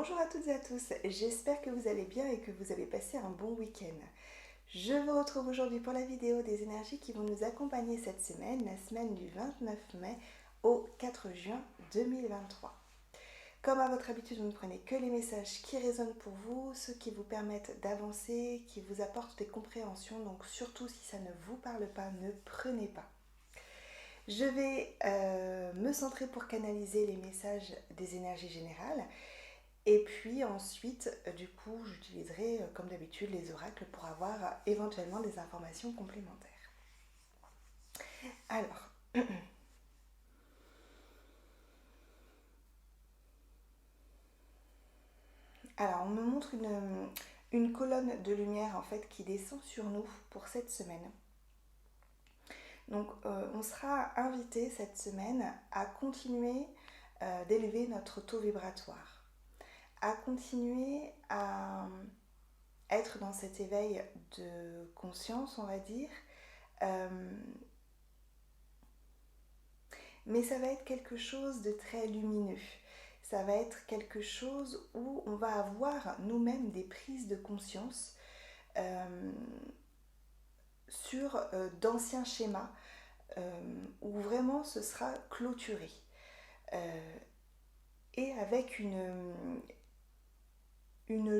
Bonjour à toutes et à tous, j'espère que vous allez bien et que vous avez passé un bon week-end. Je vous retrouve aujourd'hui pour la vidéo des énergies qui vont nous accompagner cette semaine, la semaine du 29 mai au 4 juin 2023. Comme à votre habitude, vous ne prenez que les messages qui résonnent pour vous, ceux qui vous permettent d'avancer, qui vous apportent des compréhensions, donc surtout si ça ne vous parle pas, ne prenez pas. Je vais me centrer pour canaliser les messages des énergies générales. Et puis ensuite, du coup, j'utiliserai comme d'habitude les oracles pour avoir éventuellement des informations complémentaires. Alors, on me montre une colonne de lumière en fait qui descend sur nous pour cette semaine. Donc, on sera invité cette semaine à continuer d'élever notre taux vibratoire, à continuer à être dans cet éveil de conscience, on va dire. Mais ça va être quelque chose de très lumineux. Ça va être quelque chose où on va avoir nous-mêmes des prises de conscience sur d'anciens schémas où vraiment ce sera clôturé. Et avec une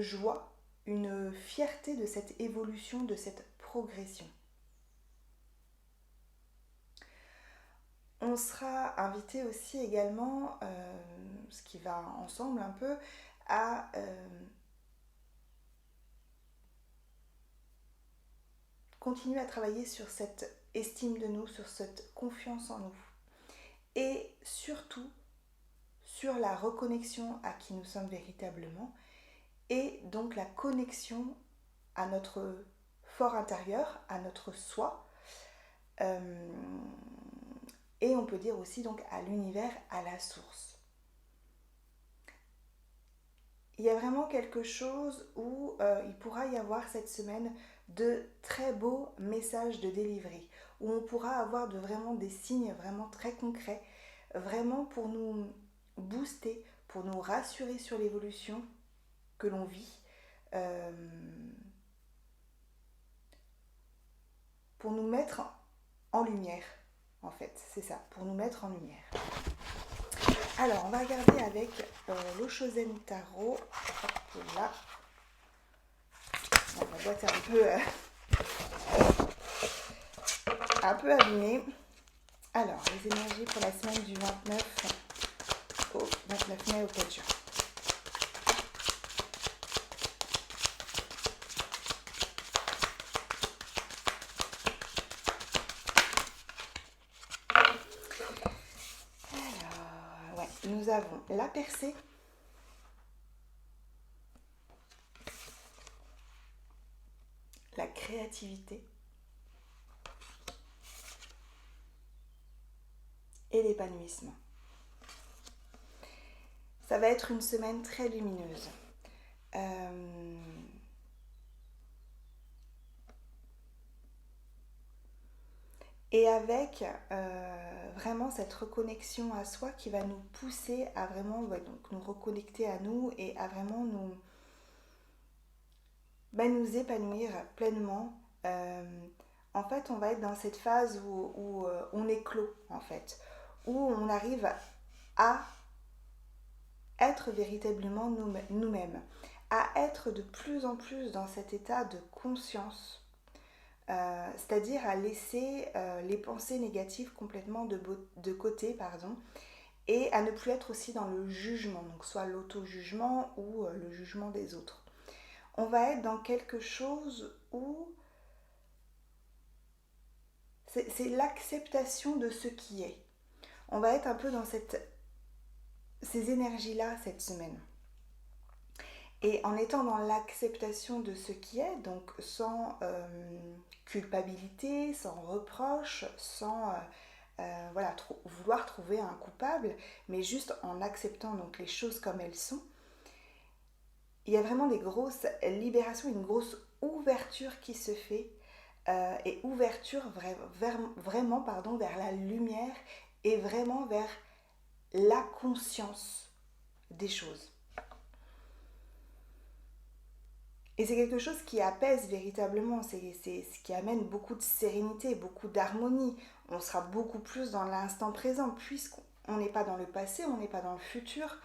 joie, une fierté de cette évolution, de cette progression. On sera invité aussi également, ce qui va ensemble un peu, à continuer à travailler sur cette estime de nous, sur cette confiance en nous. Et surtout, sur la reconnexion à qui nous sommes véritablement, et donc la connexion à notre fort intérieur, à notre soi, et on peut dire aussi donc à l'univers, à la source. Il y a vraiment quelque chose où il pourra y avoir cette semaine de très beaux messages de délivrés, où on pourra avoir vraiment des signes vraiment très concrets, vraiment pour nous booster, pour nous rassurer sur l'évolution que l'on vit, pour nous mettre en lumière, en fait, c'est ça, pour nous mettre en lumière. Alors, on va regarder avec l'Oshozen Tarot. Hop là. Bon, la boîte est un peu abîmée. Alors, les énergies pour la semaine du 29 au 29 mai au 4 juin. Alors, ouais, nous avons la percée. La créativité et l'épanouissement. Ça va être une semaine très lumineuse. Et avec vraiment cette reconnexion à soi qui va nous pousser à vraiment donc nous reconnecter à nous et à vraiment nous épanouir pleinement. En fait, on va être dans cette phase où on éclot, en fait, où on arrive à être véritablement nous-mêmes, à être de plus en plus dans cet état de conscience, c'est-à-dire à laisser les pensées négatives complètement de côté, et à ne plus être aussi dans le jugement, donc soit l'auto-jugement ou le jugement des autres. On va être dans quelque chose où c'est l'acceptation de ce qui est. On va être un peu dans ces énergies-là cette semaine. Et en étant dans l'acceptation de ce qui est, donc sans culpabilité, sans reproche, sans vouloir trouver un coupable, mais juste en acceptant donc les choses comme elles sont, il y a vraiment des grosses libérations, une grosse ouverture qui se fait, et ouverture vraiment vers la lumière et vraiment vers la conscience des choses. Et c'est quelque chose qui apaise véritablement, c'est ce qui amène beaucoup de sérénité, beaucoup d'harmonie. On sera beaucoup plus dans l'instant présent, puisqu'on n'est pas dans le passé, on n'est pas dans le futur,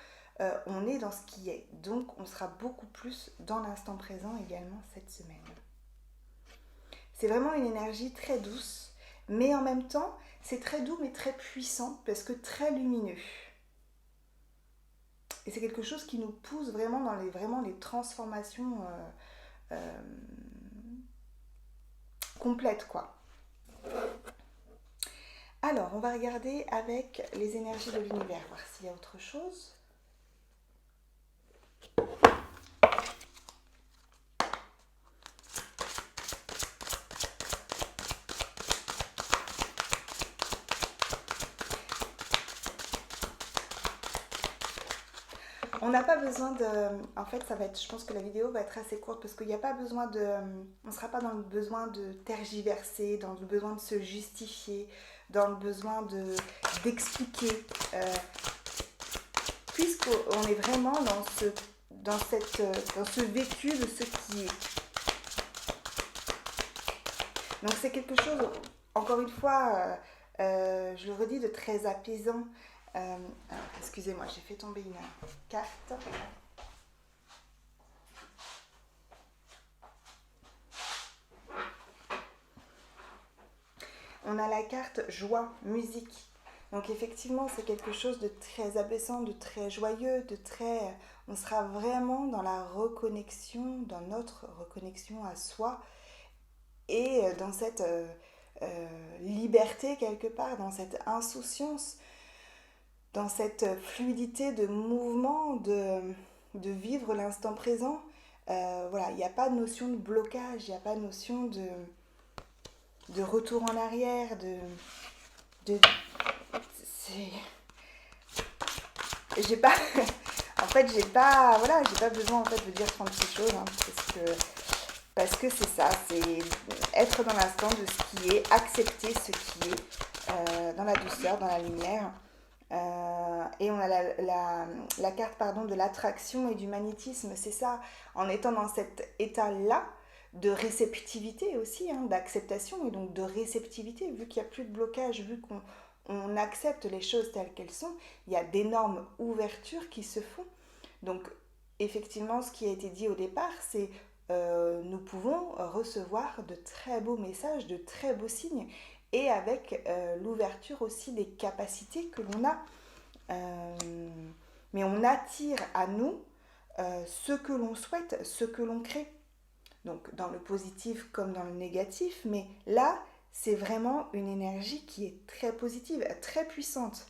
on est dans ce qui est. Donc on sera beaucoup plus dans l'instant présent également cette semaine. C'est vraiment une énergie très douce, mais en même temps, c'est très doux mais très puissant, parce que très lumineux. Et c'est quelque chose qui nous pousse vraiment dans les transformations complètes, quoi. Alors, on va regarder avec les énergies de l'univers, voir s'il y a autre chose. On n'a pas besoin de... En fait, je pense que la vidéo va être assez courte parce qu'il n'y a pas besoin de... On ne sera pas dans le besoin de tergiverser, dans le besoin de se justifier, dans le besoin d'expliquer. Puisqu'on est vraiment dans ce vécu de ce qui est. Donc c'est quelque chose, encore une fois, je le redis, de très apaisant. Excusez-moi, j'ai fait tomber une carte. On a la carte joie, musique. Donc effectivement, c'est quelque chose de très apaisant, de très joyeux, on sera vraiment dans la reconnexion, dans notre reconnexion à soi et dans cette liberté quelque part, dans cette insouciance, dans cette fluidité de mouvement, de vivre l'instant présent. Voilà, il n'y a pas de notion de blocage, il n'y a pas de notion de retour en arrière, j'ai pas en fait j'ai pas besoin en fait de dire 36 choses hein, parce que c'est ça, c'est être dans l'instant de ce qui est, accepter ce qui est dans la douceur, dans la lumière. Et on a la carte de l'attraction et du magnétisme, c'est ça, en étant dans cet état-là de réceptivité aussi, hein, d'acceptation et donc de réceptivité, vu qu'il n'y a plus de blocage, vu qu'on accepte les choses telles qu'elles sont, il y a d'énormes ouvertures qui se font. Donc effectivement, ce qui a été dit au départ, c'est nous pouvons recevoir de très beaux messages, de très beaux signes, et avec l'ouverture aussi des capacités que l'on a. Mais on attire à nous ce que l'on souhaite, ce que l'on crée. Donc dans le positif comme dans le négatif, mais là, c'est vraiment une énergie qui est très positive, très puissante.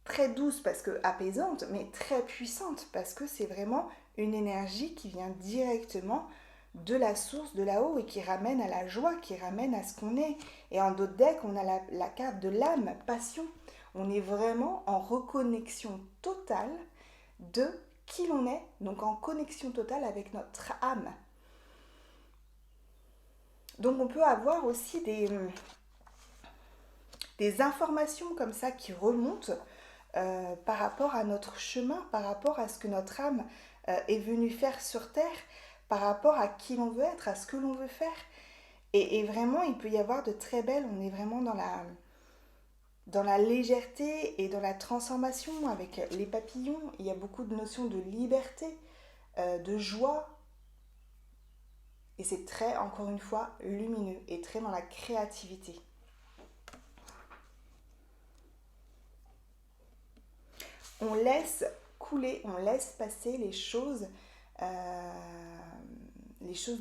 Très douce parce que apaisante, mais très puissante parce que c'est vraiment une énergie qui vient directement de la source, de là-haut, et qui ramène à la joie, qui ramène à ce qu'on est. Et en d'autres decks, on a la carte de l'âme, passion. On est vraiment en reconnexion totale de qui l'on est, donc en connexion totale avec notre âme. Donc on peut avoir aussi des informations comme ça qui remontent par rapport à notre chemin, par rapport à ce que notre âme est venue faire sur Terre, par rapport à qui l'on veut être, à ce que l'on veut faire. Et vraiment, il peut y avoir de très belles, on est vraiment dans la légèreté et dans la transformation avec les papillons. Il y a beaucoup de notions de liberté, de joie. Et c'est très, encore une fois, lumineux et très dans la créativité. On laisse couler, on laisse passer les choses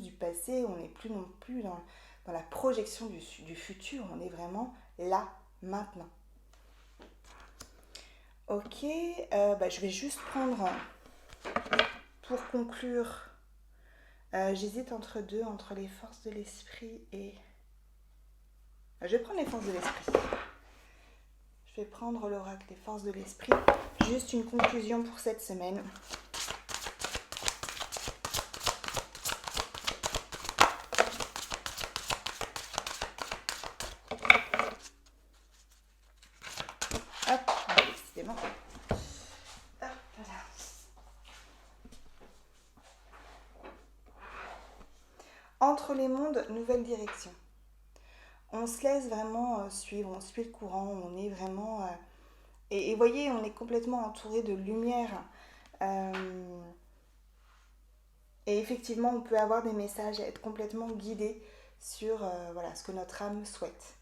du passé. On n'est plus non plus dans la projection du futur, on est vraiment là, maintenant. Ok, je vais juste prendre, pour conclure, j'hésite entre les forces de l'esprit et... Je vais prendre les forces de l'esprit. Je vais prendre l'oracle des forces de l'esprit. Juste une conclusion pour cette semaine. Hop, décidément. Hop, voilà. Entre les mondes, nouvelle direction. On se laisse vraiment suivre, on suit le courant, on est vraiment... et voyez, on est complètement entouré de lumière. Et effectivement, on peut avoir des messages, être complètement guidé sur voilà, ce que notre âme souhaite.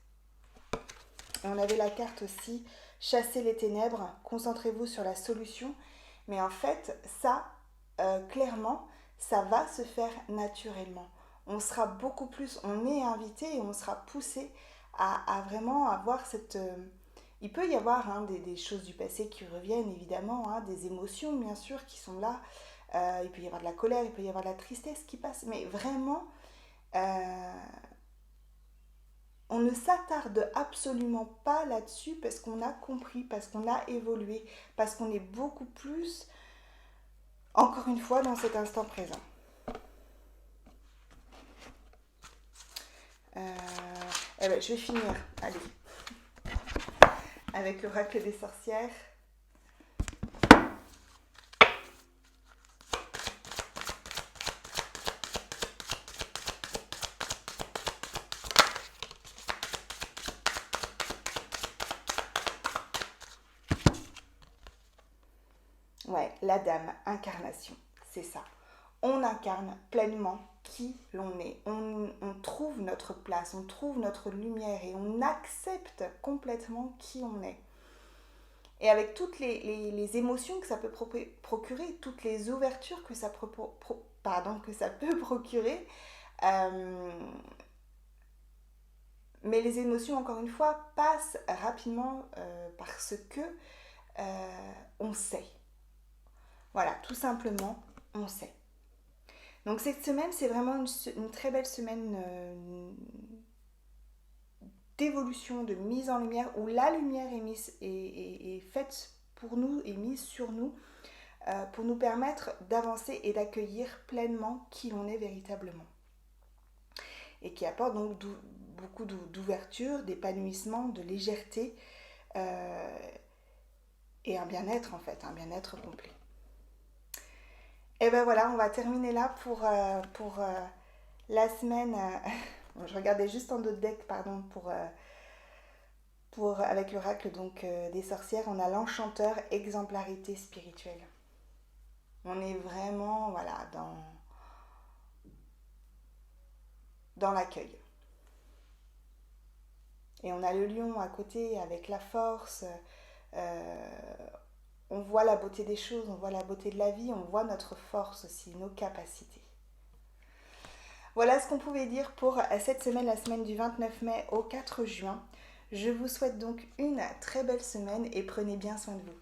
Et on avait la carte aussi, chasser les ténèbres, concentrez-vous sur la solution. Mais en fait, ça, clairement, ça va se faire naturellement. On sera beaucoup plus, on est invité et on sera poussé à vraiment avoir cette... il peut y avoir hein, des choses du passé qui reviennent, évidemment, hein, des émotions, bien sûr, qui sont là. Il peut y avoir de la colère, il peut y avoir de la tristesse qui passe, mais vraiment, on ne s'attarde absolument pas là-dessus parce qu'on a compris, parce qu'on a évolué, parce qu'on est beaucoup plus, encore une fois, dans cet instant présent. Eh ben, je vais finir, allez, avec l'oracle des sorcières. Ouais, la dame, incarnation, c'est ça. On incarne pleinement qui l'on est. On trouve notre place, on trouve notre lumière et on accepte complètement qui on est. Et avec toutes les émotions que ça peut procurer, toutes les ouvertures que ça, que ça peut procurer, mais les émotions, encore une fois, passent rapidement parce que on sait. Voilà, tout simplement, on sait. Donc cette semaine, c'est vraiment une très belle semaine d'évolution, de mise en lumière, où la lumière est faite pour nous, est mise sur nous, pour nous permettre d'avancer et d'accueillir pleinement qui l'on est véritablement. Et qui apporte donc beaucoup d'ouverture, d'épanouissement, de légèreté et un bien-être en fait, un bien-être complet. Et ben voilà, on va terminer là pour la semaine. Je regardais juste en d'autres decks, pardon, avec l'oracle donc des sorcières. On a l'enchanteur, exemplarité spirituelle. On est vraiment voilà dans l'accueil. Et on a le lion à côté avec la force. On voit la beauté des choses, on voit la beauté de la vie, on voit notre force aussi, nos capacités. Voilà ce qu'on pouvait dire pour cette semaine, la semaine du 29 mai au 4 juin. Je vous souhaite donc une très belle semaine et prenez bien soin de vous.